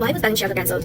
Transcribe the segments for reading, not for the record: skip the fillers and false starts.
Why was Balenciaga cancelled?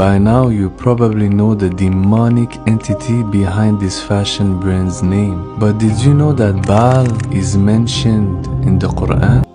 By now you probably know the demonic entity behind this fashion brand's name. But did you know that Baal is mentioned in the Quran?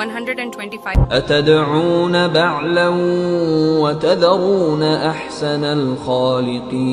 125। أتدعون بعلا وتذرون أحسن الخالقين.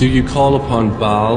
Do you call upon Baal?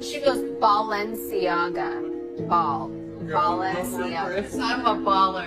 She goes Balenciaga. Balenciaga. I'm a baller.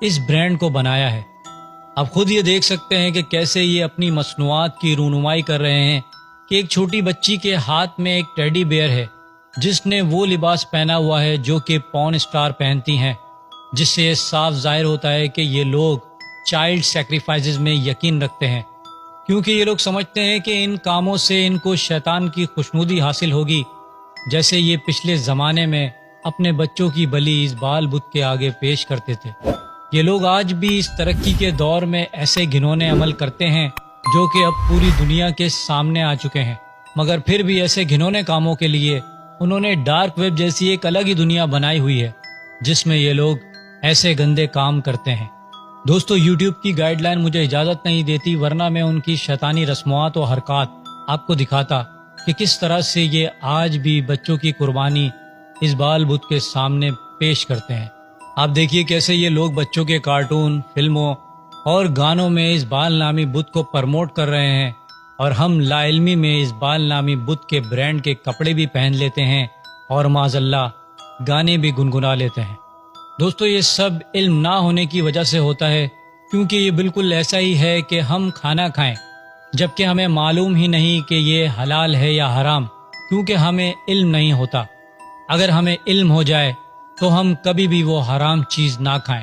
اس brand کو بنایا ہے۔ آپ خود یہ دیکھ سکتے ہیں کہ کیسے یہ اپنی مصنوعات کی رونمائی کر رہے ہیں کہ ایک چھوٹی بچی کے ہاتھ میں ایک ٹیڈی بیئر ہے جس نے وہ لباس پہنا ہوا ہے جو کہ پورن اسٹار پہنتی ہیں، جس سے یہ صاف ظاہر ہوتا ہے کہ یہ لوگ چائلڈ سیکریفائسز میں یقین رکھتے ہیں، کیونکہ یہ لوگ سمجھتے ہیں کہ ان کاموں سے ان کو شیطان کی خوشنودی حاصل ہوگی، جیسے یہ پچھلے زمانے میں اپنے بچوں کی بلی اس بال بت کے آگے پیش کرتے تھے۔ یہ لوگ آج بھی اس ترقی کے دور میں ایسے گھنونے عمل کرتے ہیں جو کہ اب پوری دنیا کے سامنے آ چکے ہیں، مگر پھر بھی ایسے گھنونے کاموں کے لیے انہوں نے ڈارک ویب جیسی ایک الگ ہی دنیا بنائی ہوئی ہے جس میں یہ لوگ ایسے گندے کام کرتے ہیں۔ دوستو، یوٹیوب کی گائیڈ لائن مجھے اجازت نہیں دیتی، ورنہ میں ان کی شیطانی رسومات و حرکات آپ کو دکھاتا کہ کس طرح سے یہ آج بھی بچوں کی قربانی اس بال بت کے سامنے پیش کرتے ہیں۔ آپ دیکھیے کیسے یہ لوگ بچوں کے کارٹون، فلموں اور گانوں میں اس بال نامی بت کو پرموٹ کر رہے ہیں، اور ہم لا علمی میں اس بال نامی بت کے برانڈ کے کپڑے بھی پہن لیتے ہیں اور معاذ اللہ گانے بھی گنگنا لیتے ہیں۔ دوستو، یہ سب علم نہ ہونے کی وجہ سے ہوتا ہے، کیونکہ یہ بالکل ایسا ہی ہے کہ ہم کھانا کھائیں جبکہ ہمیں معلوم ہی نہیں کہ یہ حلال ہے یا حرام، کیونکہ ہمیں علم نہیں ہوتا۔ اگر ہمیں علم ہو جائے تو ہم کبھی بھی وہ حرام چیز نہ کھائیں۔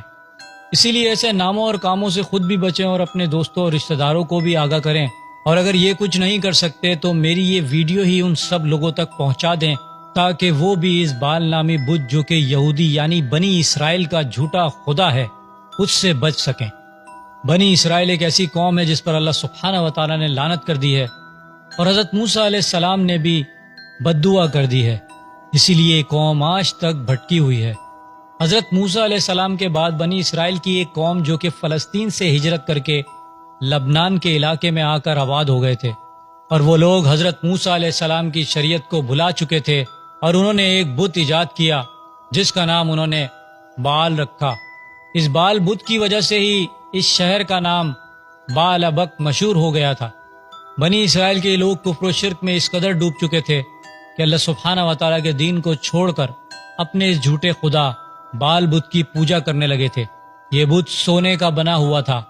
اسی لیے ایسے ناموں اور کاموں سے خود بھی بچیں اور اپنے دوستوں اور رشتہ داروں کو بھی آگاہ کریں، اور اگر یہ کچھ نہیں کر سکتے تو میری یہ ویڈیو ہی ان سب لوگوں تک پہنچا دیں تاکہ وہ بھی اس بال نامی بت جو کہ یہودی یعنی بنی اسرائیل کا جھوٹا خدا ہے اس سے بچ سکیں۔ بنی اسرائیل ایک ایسی قوم ہے جس پر اللہ سبحانہ و تعالیٰ نے لعنت کر دی ہے، اور حضرت موسیٰ علیہ السلام نے بھی بد دعا کر دی ہے، اسی لیے قوم آج تک بھٹکی ہوئی ہے۔ حضرت موسیٰ علیہ السلام کے بعد بنی اسرائیل کی ایک قوم جو کہ فلسطین سے ہجرت کر کے لبنان کے علاقے میں آ کر آباد ہو گئے تھے، اور وہ لوگ حضرت موسیٰ علیہ السلام کی شریعت کو بھلا چکے تھے، اور انہوں نے ایک بت ایجاد کیا جس کا نام انہوں نے بال رکھا۔ اس بال بت کی وجہ سے ہی اس شہر کا نام بال ابک مشہور ہو گیا تھا۔ بنی اسرائیل کے لوگ کفر و شرک میں اس قدر ڈوب چکے تھے کہ اللہ سبحانہ و تعالیٰ کے دین کو چھوڑ کر اپنے اس جھوٹے خدا بال بت کی پوجا کرنے لگے تھے۔ یہ بت سونے کا بنا ہوا تھا،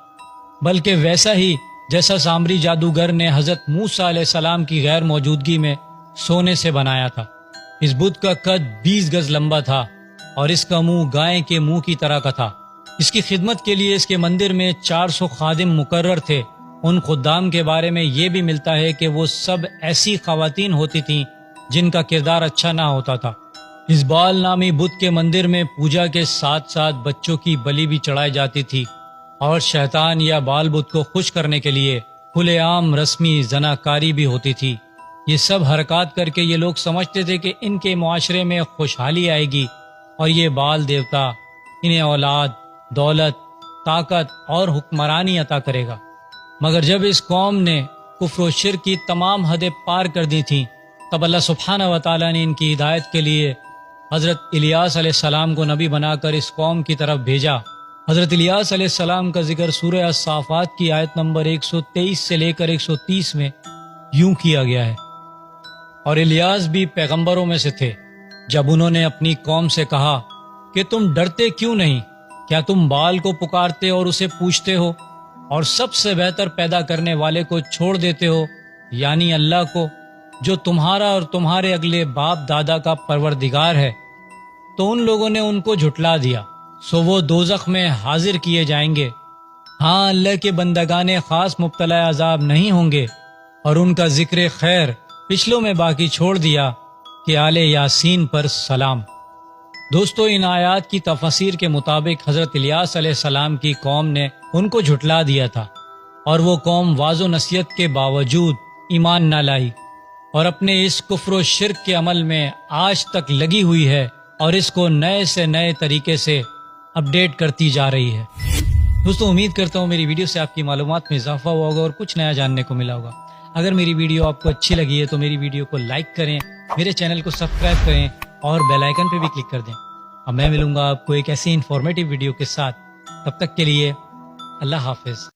بلکہ ویسا ہی جیسا سامری جادوگر نے حضرت موسیٰ علیہ السلام کی غیر موجودگی میں سونے سے بنایا تھا۔ اس بت کا قد 20 گز لمبا تھا اور اس کا منہ گائے کے منہ کی طرح کا تھا۔ اس کی خدمت کے لیے اس کے مندر میں 400 خادم مقرر تھے۔ ان خدام کے بارے میں یہ بھی ملتا ہے کہ وہ سب ایسی خواتین ہوتی تھیں جن کا کردار اچھا نہ ہوتا تھا۔ اس بال نامی بت کے مندر میں پوجا کے ساتھ ساتھ بچوں کی بلی بھی چڑھائی جاتی تھی، اور شیطان یا بال بت کو خوش کرنے کے لیے کھلے عام رسمی زناکاری بھی ہوتی تھی۔ یہ سب حرکات کر کے یہ لوگ سمجھتے تھے کہ ان کے معاشرے میں خوشحالی آئے گی، اور یہ بال دیوتا انہیں اولاد، دولت، طاقت اور حکمرانی عطا کرے گا۔ مگر جب اس قوم نے کفر و شرک کی تمام حدیں پار کر دی تھیں، تب اللہ سبحانہ و تعالیٰ نے ان کی ہدایت کے لیے حضرت الیاس علیہ السلام کو نبی بنا کر اس قوم کی طرف بھیجا۔ حضرت الیاس علیہ السلام کا ذکر سورہ الصافات کی آیت نمبر 123 سے لے کر 130 میں یوں کیا گیا ہے، اور الیاس بھی پیغمبروں میں سے تھے۔ جب انہوں نے اپنی قوم سے کہا کہ تم ڈرتے کیوں نہیں؟ کیا تم بال کو پکارتے اور اسے پوچھتے ہو، اور سب سے بہتر پیدا کرنے والے کو چھوڑ دیتے ہو، یعنی اللہ کو، جو تمہارا اور تمہارے اگلے باپ دادا کا پروردگار ہے؟ تو ان لوگوں نے ان کو جھٹلا دیا، سو وہ دوزخ میں حاضر کیے جائیں گے۔ ہاں، اللہ کے بندگان خاص مبتلا عذاب نہیں ہوں گے، اور ان کا ذکر خیر پچھلوں میں باقی چھوڑ دیا کہ آل یاسین پر سلام۔ دوستو، ان آیات کی تفسیر کے مطابق حضرت الیاس علیہ السلام کی قوم نے ان کو جھٹلا دیا تھا، اور وہ قوم واضح و نصیحت کے باوجود ایمان نہ لائی، اور اپنے اس کفر و شرک کے عمل میں آج تک لگی ہوئی ہے، اور اس کو نئے سے نئے طریقے سے اپڈیٹ کرتی جا رہی ہے۔ دوستو، امید کرتا ہوں میری ویڈیو سے آپ کی معلومات میں اضافہ ہوا ہوگا اور کچھ نیا جاننے کو ملا ہوگا۔ اگر میری ویڈیو آپ کو اچھی لگی ہے تو میری ویڈیو کو لائک کریں، میرے چینل کو سبسکرائب کریں اور بیل آئیکن پہ بھی کلک کر دیں۔ اب میں ملوں گا آپ کو ایک ایسی انفارمیٹیو ویڈیو کے ساتھ، تب تک کے لیے اللہ حافظ۔